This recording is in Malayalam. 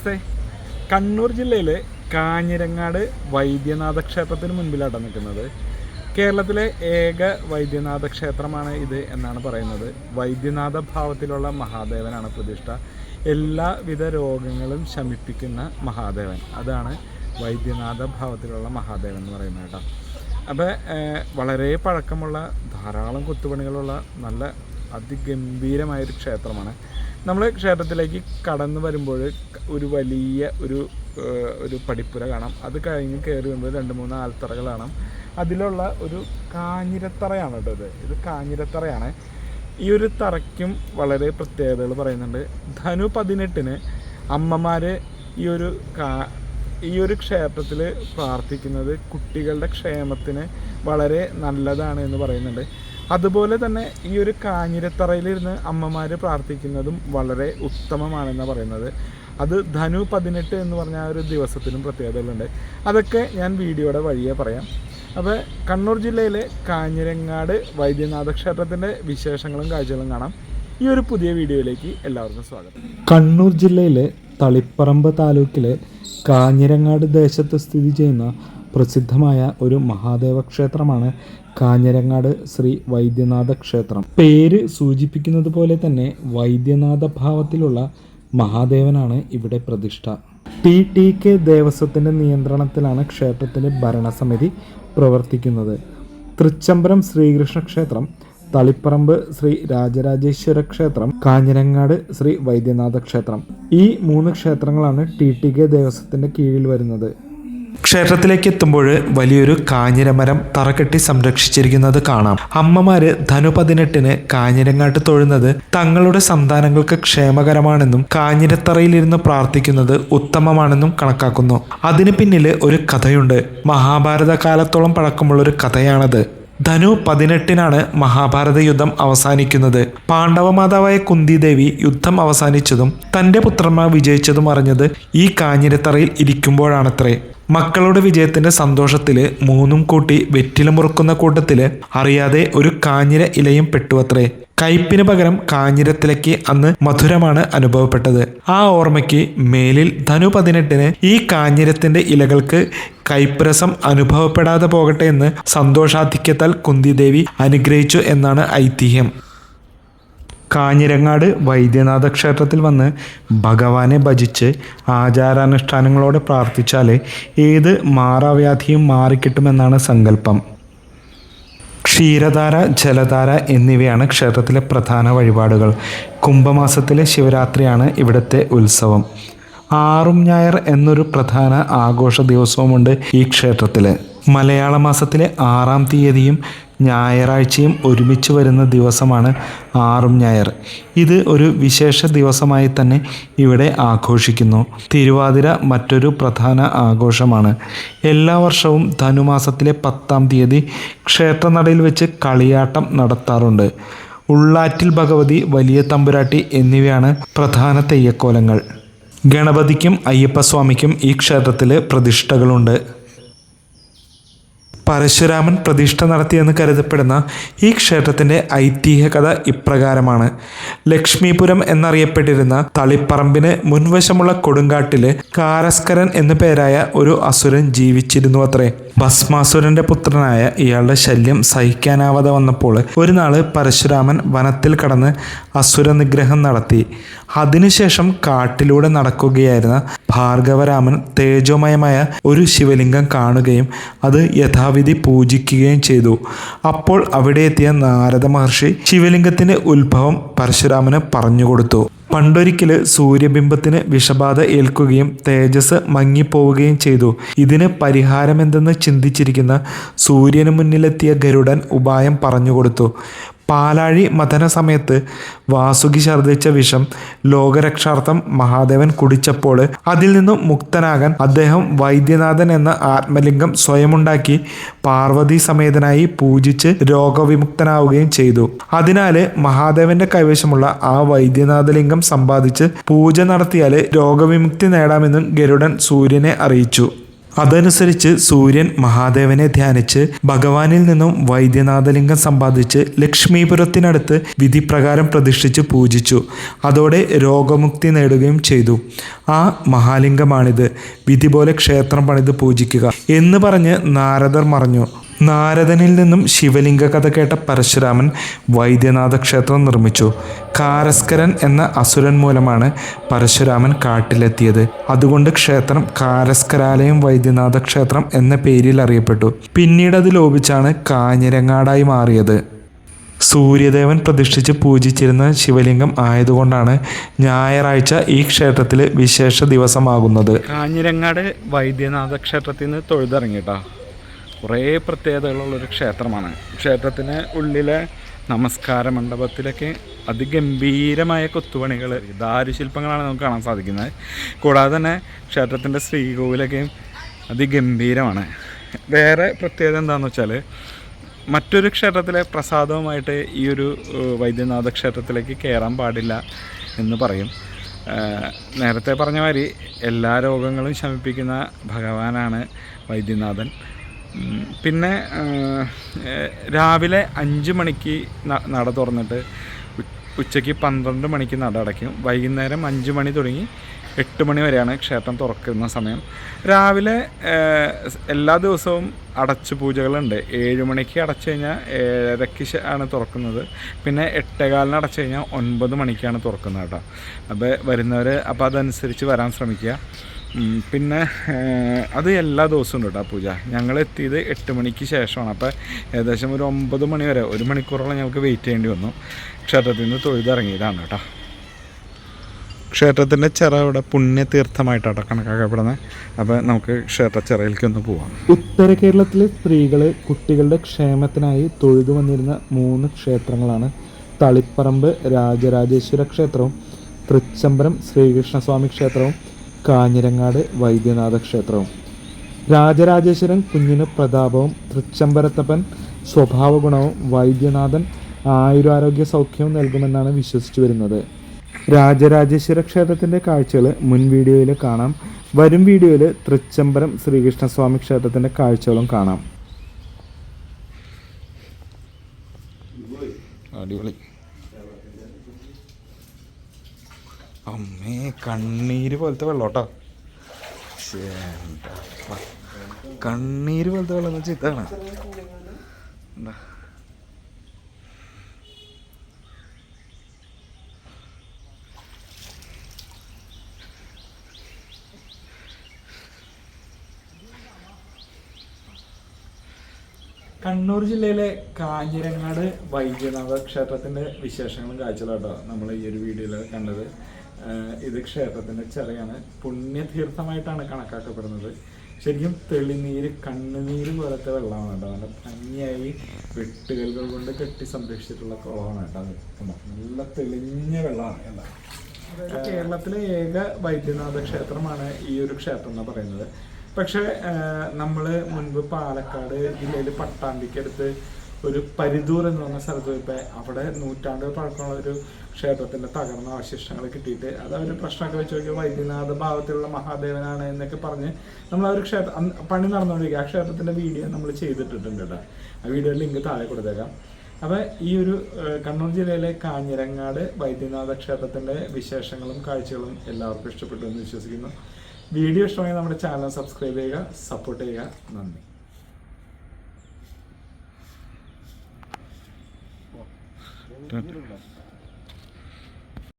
നമസ്തേ. കണ്ണൂർ ജില്ലയിലെ കാഞ്ഞിരങ്ങാട് വൈദ്യനാഥ ക്ഷേത്രത്തിന് മുൻപിലാണ് നിൽക്കുന്നത്. കേരളത്തിലെ ഏക വൈദ്യനാഥ ക്ഷേത്രമാണ് ഇത് എന്നാണ് പറയുന്നത്. വൈദ്യനാഥ ഭാവത്തിലുള്ള മഹാദേവനാണ് പ്രതിഷ്ഠ. എല്ലാവിധ രോഗങ്ങളും ശമിപ്പിക്കുന്ന മഹാദേവൻ, അതാണ് വൈദ്യനാഥ ഭാവത്തിലുള്ള മഹാദേവൻ എന്ന് പറയുന്നത് കേട്ടോ. അപ്പോൾ വളരെ പഴക്കമുള്ള ധാരാളം കൊത്തുപണികളുള്ള നല്ല അതിഗംഭീരമായൊരു ക്ഷേത്രമാണ്. നമ്മൾ ക്ഷേത്രത്തിലേക്ക് കടന്നു വരുമ്പോൾ ഒരു വലിയ ഒരു പടിപ്പുര കാണാം. അത് കഴിഞ്ഞ് കയറി വരുമ്പോൾ 2-3 ആൽത്തറകൾ കാണാം. അതിലുള്ള ഒരു കാഞ്ഞിരത്തറയാണ് കേട്ടോ ഇത് കാഞ്ഞിരത്തറയാണ്. ഈ ഒരു തറയ്ക്കും വളരെ പ്രത്യേകതകൾ പറയുന്നുണ്ട്. ധനു 18-ന് അമ്മമാർ ഈ ഒരു ക്ഷേത്രത്തിൽ പ്രാർത്ഥിക്കുന്നത് കുട്ടികളുടെ ക്ഷേമത്തിന് വളരെ നല്ലതാണ് എന്ന് പറയുന്നുണ്ട്. അതുപോലെ തന്നെ ഈ ഒരു കാഞ്ഞിരത്തറയിലിരുന്ന് അമ്മമാർ പ്രാർത്ഥിക്കുന്നതും വളരെ ഉത്തമമാണെന്നാണ് പറയുന്നത്. അത് ധനു 18 എന്ന് പറഞ്ഞ ആ ഒരു ദിവസത്തിനും പ്രത്യേകതകളുണ്ട്. അതൊക്കെ ഞാൻ വീഡിയോയുടെ വഴിയെ പറയാം. അപ്പോൾ കണ്ണൂർ ജില്ലയിലെ കാഞ്ഞിരങ്ങാട് വൈദ്യനാഥ ക്ഷേത്രത്തിൻ്റെ വിശേഷങ്ങളും കാഴ്ചകളും കാണാം. ഈ ഒരു പുതിയ വീഡിയോയിലേക്ക് എല്ലാവർക്കും സ്വാഗതം. കണ്ണൂർ ജില്ലയിലെ തളിപ്പറമ്പ് താലൂക്കിലെ കാഞ്ഞിരങ്ങാട് ദേശത്ത് സ്ഥിതി ചെയ്യുന്ന പ്രസിദ്ധമായ ഒരു മഹാദേവ ക്ഷേത്രമാണ് കാഞ്ഞിരങ്ങാട് ശ്രീ വൈദ്യനാഥ ക്ഷേത്രം. പേര് സൂചിപ്പിക്കുന്നത് പോലെ തന്നെ വൈദ്യനാഥ ഭാവത്തിലുള്ള മഹാദേവനാണ് ഇവിടെ പ്രതിഷ്ഠ. TTK ദേവസ്വത്തിൻ്റെ നിയന്ത്രണത്തിലാണ് ക്ഷേത്രത്തിൻ്റെ ഭരണസമിതി പ്രവർത്തിക്കുന്നത്. തൃച്ചംബരം ശ്രീകൃഷ്ണ ക്ഷേത്രം, തളിപ്പറമ്പ് ശ്രീ രാജരാജേശ്വര ക്ഷേത്രം, കാഞ്ഞിരങ്ങാട് ശ്രീ വൈദ്യനാഥ ക്ഷേത്രം, ഈ 3 ക്ഷേത്രങ്ങളാണ് TTK ദേവസ്വത്തിൻ്റെ കീഴിൽ വരുന്നത്. ക്ഷേത്രത്തിലേക്ക് എത്തുമ്പോൾ വലിയൊരു കാഞ്ഞിരമരം തറകെട്ടി സംരക്ഷിച്ചിരിക്കുന്നത് കാണാം. അമ്മമാര് ധനു 18-ന് കാഞ്ഞിരങ്ങാട്ട് തൊഴുന്നത് തങ്ങളുടെ സന്താനങ്ങൾക്ക് ക്ഷേമകരമാണെന്നും കാഞ്ഞിരത്തറയിലിരുന്ന് പ്രാർത്ഥിക്കുന്നത് ഉത്തമമാണെന്നും കണക്കാക്കുന്നു. അതിന് പിന്നിൽ ഒരു കഥയുണ്ട്. മഹാഭാരത കാലത്തോളം പഴക്കമുള്ള ഒരു കഥയാണത്. ധനു 18-നാണ് മഹാഭാരത യുദ്ധം അവസാനിക്കുന്നത്. പാണ്ഡവ മാതാവായ കുന്തി ദേവി യുദ്ധം അവസാനിച്ചതും തൻ്റെ പുത്രന്മാർ വിജയിച്ചതും അറിഞ്ഞത് ഈ കാഞ്ഞിരത്തറയിൽ ഇരിക്കുമ്പോഴാണത്രേ. മക്കളുടെ വിജയത്തിന്റെ സന്തോഷത്തില് 3 കൂട്ടി വെറ്റില മുറുക്കുന്ന കൂട്ടത്തില് അറിയാതെ ഒരു കാഞ്ഞിര ഇലയും പെട്ടുവത്രേ. കയ്പിന് പകരം കാഞ്ഞിരത്തിലേക്ക് അന്ന് മധുരമാണ് അനുഭവപ്പെട്ടത്. ആ ഓർമ്മയ്ക്ക് മേലിൽ ധനു 18-ന് ഈ കാഞ്ഞിരത്തിന്റെ ഇലകൾക്ക് കയ്പ്രസം അനുഭവപ്പെടാതെ പോകട്ടെ എന്ന് സന്തോഷാധിക്യത്താൽ കുന്തിദേവി അനുഗ്രഹിച്ചു എന്നാണ് ഐതിഹ്യം. കാഞ്ഞിരങ്ങാട് വൈദ്യനാഥ ക്ഷേത്രത്തിൽ വന്ന് ഭഗവാനെ ഭജിച്ച് ആചാരാനുഷ്ഠാനങ്ങളോടെ പ്രാർത്ഥിച്ചാൽ ഏത് മാറാവ്യാധിയും മാറിക്കിട്ടുമെന്നാണ് സങ്കല്പം. ക്ഷീരധാര, ജലധാര എന്നിവയാണ് ക്ഷേത്രത്തിലെ പ്രധാന വഴിപാടുകൾ. കുംഭമാസത്തിലെ ശിവരാത്രിയാണ് ഇവിടുത്തെ ഉത്സവം. ആറും ഞായർ എന്നൊരു പ്രധാന ആഘോഷ ദിവസവുമുണ്ട് ഈ ക്ഷേത്രത്തിൽ. മലയാള മാസത്തിലെ 6-ാം തീയതിയും ഞായറാഴ്ചയും ഒരുമിച്ച് വരുന്ന ദിവസമാണ് ആറും ഞായർ. ഇത് ഒരു വിശേഷ ദിവസമായി തന്നെ ഇവിടെ ആഘോഷിക്കുന്നു. തിരുവാതിര മറ്റൊരു പ്രധാന ആഘോഷമാണ്. എല്ലാ വർഷവും ധനുമാസത്തിലെ 10-ാം തീയതി ക്ഷേത്രനടയിൽ വെച്ച് കളിയാട്ടം നടത്താറുണ്ട്. ഉള്ളാറ്റിൽ ഭഗവതി, വലിയ തമ്പുരാട്ടി എന്നിവയാണ് പ്രധാന തെയ്യക്കോലങ്ങൾ. ഗണപതിക്കും അയ്യപ്പസ്വാമിക്കും ഈ ക്ഷേത്രത്തിൽ പ്രതിഷ്ഠകളുണ്ട്. പരശുരാമൻ പ്രതിഷ്ഠ നടത്തിയെന്ന് കരുതപ്പെടുന്ന ഈ ക്ഷേത്രത്തിൻ്റെ ഐതിഹ്യ കഥ ഇപ്രകാരമാണ്. ലക്ഷ്മീപുരം എന്നറിയപ്പെട്ടിരുന്ന തളിപ്പറമ്പിന് മുൻവശമുള്ള കൊടുങ്കാട്ടില് കാരസ്കരൻ എന്നു പേരായ ഒരു അസുരൻ ജീവിച്ചിരുന്നു അത്രേ. ഭസ്മാസുരന്റെ പുത്രനായ ഇയാളുടെ ശല്യം സഹിക്കാനാവാതെ വന്നപ്പോൾ ഒരു നാള് പരശുരാമൻ വനത്തിൽ കടന്ന് അസുര നിഗ്രഹം നടത്തി. അതിനുശേഷം കാട്ടിലൂടെ നടക്കുകയായിരുന്ന ഭാർഗവരാമൻ തേജോമയമായ ഒരു ശിവലിംഗം കാണുകയും അത് യഥാവിധി പൂജിക്കുകയും ചെയ്തു. അപ്പോൾ അവിടെ എത്തിയ നാരദ മഹർഷി ശിവലിംഗത്തിന്റെ ഉത്ഭവം പരശുരാമന് പറഞ്ഞുകൊടുത്തു. പണ്ടൊരിക്കൽ സൂര്യബിംബത്തിന് വിഷബാധ ഏൽക്കുകയും തേജസ് മങ്ങിപ്പോവുകയും ചെയ്തു. ഇതിന് പരിഹാരമെന്തെന്ന് ചിന്തിച്ചിരിക്കുന്ന സൂര്യന് മുന്നിലെത്തിയ ഗരുഡൻ ഉപായം പറഞ്ഞുകൊടുത്തു. പാലാഴി മഥന സമയത്ത് വാസുകി ഛർദ്ദിച്ച വിഷം ലോകരക്ഷാർത്ഥം മഹാദേവൻ കുടിച്ചപ്പോൾ അതിൽ നിന്നും മുക്തനാകാൻ അദ്ദേഹം വൈദ്യനാഥൻ എന്ന ആത്മലിംഗം സ്വയമുണ്ടാക്കി പാർവതി സമേതനായി പൂജിച്ച് രോഗവിമുക്തനാവുകയും ചെയ്തു. അതിനാൽ മഹാദേവന്റെ കൈവശമുള്ള ആ വൈദ്യനാഥലിംഗം സമ്പാദിച്ച് പൂജ നടത്തിയാൽ രോഗവിമുക്തി നേടാമെന്നും ഗരുഡൻ സൂര്യനെ അറിയിച്ചു. അതനുസരിച്ച് സൂര്യൻ മഹാദേവനെ ധ്യാനിച്ച് ഭഗവാനിൽ നിന്നും വൈദ്യനാഥലിംഗം സമ്പാദിച്ച് ലക്ഷ്മീപുരത്തിനടുത്ത് വിധിപ്രകാരം പ്രതിഷ്ഠിച്ച് പൂജിച്ചു. അതോടെ രോഗമുക്തി നേടുകയും ചെയ്തു. ആ മഹാലിംഗമാണിത്. വിധി പോലെ ക്ഷേത്രം പണിത് പൂജിക്കുക എന്ന് പറഞ്ഞ് നാരദർ മറഞ്ഞു. നാരദനിൽ നിന്നും ശിവലിംഗ കഥ കേട്ട പരശുരാമൻ വൈദ്യനാഥ ക്ഷേത്രം നിർമ്മിച്ചു. കാരസ്കരൻ എന്ന അസുരൻ മൂലമാണ് പരശുരാമൻ കാട്ടിലെത്തിയത്. അതുകൊണ്ട് ക്ഷേത്രം കാരസ്കരാലയം വൈദ്യനാഥ ക്ഷേത്രം എന്ന പേരിൽ അറിയപ്പെട്ടു. പിന്നീട് അത് ലോപിച്ചാണ് കാഞ്ഞിരങ്ങാടായി മാറിയത്. സൂര്യദേവൻ പ്രതിഷ്ഠിച്ച് പൂജിച്ചിരുന്ന ശിവലിംഗം ആയതുകൊണ്ടാണ് ഞായറാഴ്ച ഈ ക്ഷേത്രത്തിൽ വിശേഷ ദിവസമാകുന്നത്. കാഞ്ഞിരങ്ങാട് വൈദ്യനാഥ ക്ഷേത്രത്തിൽ നിന്ന് തൊഴുതിറങ്ങിയിട്ടാ കുറേ പ്രത്യേകതകളുള്ളൊരു ക്ഷേത്രമാണ്. ക്ഷേത്രത്തിന് ഉള്ളിലെ നമസ്കാര മണ്ഡപത്തിലൊക്കെ അതിഗംഭീരമായ കൊത്തുപണികൾ, ദാരുശില്പങ്ങളാണ് നമുക്ക് കാണാൻ സാധിക്കുന്നത്. കൂടാതെ തന്നെ ക്ഷേത്രത്തിൻ്റെ ശ്രീകോവിലൊക്കെ അതിഗംഭീരമാണ്. വേറെ പ്രത്യേകത എന്താണെന്ന് വെച്ചാൽ മറ്റൊരു ക്ഷേത്രത്തിലെ പ്രസാദവുമായിട്ട് ഈ ഒരു വൈദ്യനാഥ ക്ഷേത്രത്തിലേക്ക് കയറാൻ പാടില്ല എന്ന് പറയും. നേരത്തെ പറഞ്ഞ മാതിരി എല്ലാ രോഗങ്ങളും ശമിപ്പിക്കുന്ന ഭഗവാനാണ് വൈദ്യനാഥൻ. പിന്നെ രാവിലെ 5 മണിക്ക് നട തുറന്നിട്ട് ഉച്ചയ്ക്ക് 12 മണിക്ക് നട അടയ്ക്കും. വൈകുന്നേരം 5 മണി തുടങ്ങി 8 മണി വരെയാണ് ക്ഷേത്രം തുറക്കുന്ന സമയം. രാവിലെ എല്ലാ ദിവസവും അടച്ചു പൂജകളുണ്ട്. 7 മണിക്ക് അടച്ചു കഴിഞ്ഞാൽ 7:30 ആണ് തുറക്കുന്നത്. പിന്നെ 8:15 അടച്ചു കഴിഞ്ഞാൽ 9 മണിക്കാണ് തുറക്കുന്നത് കേട്ടോ. അപ്പോൾ വരുന്നവർ അപ്പോൾ അതനുസരിച്ച് വരാൻ ശ്രമിക്കുക. പിന്നെ അത് എല്ലാ ദിവസവും ഉണ്ട് കേട്ടോ പൂജ. ഞങ്ങൾ എത്തിയത് 8 മണിക്ക് ശേഷമാണ്. അപ്പോൾ ഏകദേശം ഒരു 9 മണി വരെ 1 മണിക്കൂറോളം ഞങ്ങൾക്ക് വെയിറ്റ് ചെയ്യേണ്ടി വന്നു. ക്ഷേത്രത്തിൽ നിന്ന് തൊഴുതിറങ്ങിയതാണ് കേട്ടോ. ക്ഷേത്രത്തിൻ്റെ ചിറ ഇവിടെ പുണ്യതീർത്ഥമായിട്ടാണ് കണക്കാക്കപ്പെടുന്നത്. അപ്പോൾ നമുക്ക് ക്ഷേത്രച്ചിറയിലേക്ക് ഒന്ന് പോവാം. ഉത്തര കേരളത്തിലെ സ്ത്രീകൾ കുട്ടികളുടെ ക്ഷേമത്തിനായി തൊഴുതു വന്നിരുന്ന 3 ക്ഷേത്രങ്ങളാണ് തളിപ്പറമ്പ് രാജരാജേശ്വര ക്ഷേത്രവും, തൃച്ചംബരം ശ്രീകൃഷ്ണസ്വാമി ക്ഷേത്രവും, കാഞ്ഞിരങ്ങാട് വൈദ്യനാഥ ക്ഷേത്രവും. രാജരാജേശ്വരൻ കുഞ്ഞിന് പ്രതാപവും, തൃച്ചംബരത്തപ്പൻ സ്വഭാവ ഗുണവും, വൈദ്യനാഥൻ ആയുരാരോഗ്യ സൗഖ്യവും നൽകുമെന്നാണ് വിശ്വസിച്ചു വരുന്നത്. രാജരാജേശ്വര ക്ഷേത്രത്തിൻ്റെ കാഴ്ചകൾ മുൻ വീഡിയോയിൽ കാണാം. വരും വീഡിയോയിൽ തൃച്ചംബരം ശ്രീകൃഷ്ണസ്വാമി ക്ഷേത്രത്തിൻ്റെ കാഴ്ചകളും കാണാം. അടിപൊളി. അമ്മേ, കണ്ണീര് പോലത്തെ വെള്ളം കേട്ടോ. കണ്ണീര് പോലത്തെ വെള്ളം എന്ന് വെച്ചാൽ ഇതാണ്. എന്താ കണ്ണൂർ ജില്ലയിലെ കാഞ്ഞിരങ്ങാട് വൈദ്യനാഥ ക്ഷേത്രത്തിൻ്റെ വിശേഷങ്ങളും കാഴ്ചകളാട്ടോ നമ്മൾ ഈ ഒരു വീഡിയോയിൽ കണ്ടത്. ഇത് ക്ഷേത്രത്തിൻ്റെ ചിറയാണ്. പുണ്യതീർത്ഥമായിട്ടാണ് കണക്കാക്കപ്പെടുന്നത്. ശരിക്കും തെളിനീര്, കണ്ണുനീര് പോലത്തെ വെള്ളമാണ് കേട്ടോ. നല്ല ഭംഗിയായി വെട്ടുകലുകൾ കൊണ്ട് കെട്ടി സംരക്ഷിച്ചിട്ടുള്ള കുളമാണ് കേട്ടോ. അത് നല്ല തെളിഞ്ഞ വെള്ളമാണ് കേട്ടോ. കേരളത്തിലെ ഏക വൈദ്യനാഥ ക്ഷേത്രമാണ് ഈ ഒരു ക്ഷേത്രം എന്ന് പറയുന്നത്. പക്ഷേ നമ്മൾ മുൻപ് പാലക്കാട് ജില്ലയിൽ പട്ടാമ്പിക്കടുത്ത് ഒരു പരിദൂർ എന്ന് പറഞ്ഞ സ്ഥലത്ത് പോയപ്പോൾ അവിടെ നൂറ്റാണ്ടുകൾ പഴക്കമുള്ള ഒരു ക്ഷേത്രത്തിൻ്റെ തകർന്ന അവശിഷ്ടങ്ങൾ കിട്ടിയിട്ട് അത് അവർ പ്രശ്നമൊക്കെ വെച്ച് നോക്കിയാൽ വൈദ്യനാഥ ഭാവത്തിലുള്ള മഹാദേവനാണ് എന്നൊക്കെ പറഞ്ഞ് നമ്മൾ ആ ഒരു പണി നടന്നുകൊണ്ടിരിക്കുക. ആ ക്ഷേത്രത്തിൻ്റെ വീഡിയോ നമ്മൾ ചെയ്തിട്ടിട്ടുണ്ട് കേട്ടോ. ആ വീഡിയോയുടെ ലിങ്ക് താഴെ കൊടുത്തേക്കാം. അപ്പോൾ ഈ ഒരു കണ്ണൂർ ജില്ലയിലെ കാഞ്ഞിരങ്ങാട് വൈദ്യനാഥ ക്ഷേത്രത്തിൻ്റെ വിശേഷങ്ങളും കാഴ്ചകളും എല്ലാവർക്കും ഇഷ്ടപ്പെട്ടു എന്ന് വിശ്വസിക്കുന്നു. വീഡിയോ ഇഷ്ടമായി നമ്മുടെ ചാനൽ സബ്സ്ക്രൈബ് ചെയ്യുക, സപ്പോർട്ട് ചെയ്യുക. നന്ദി.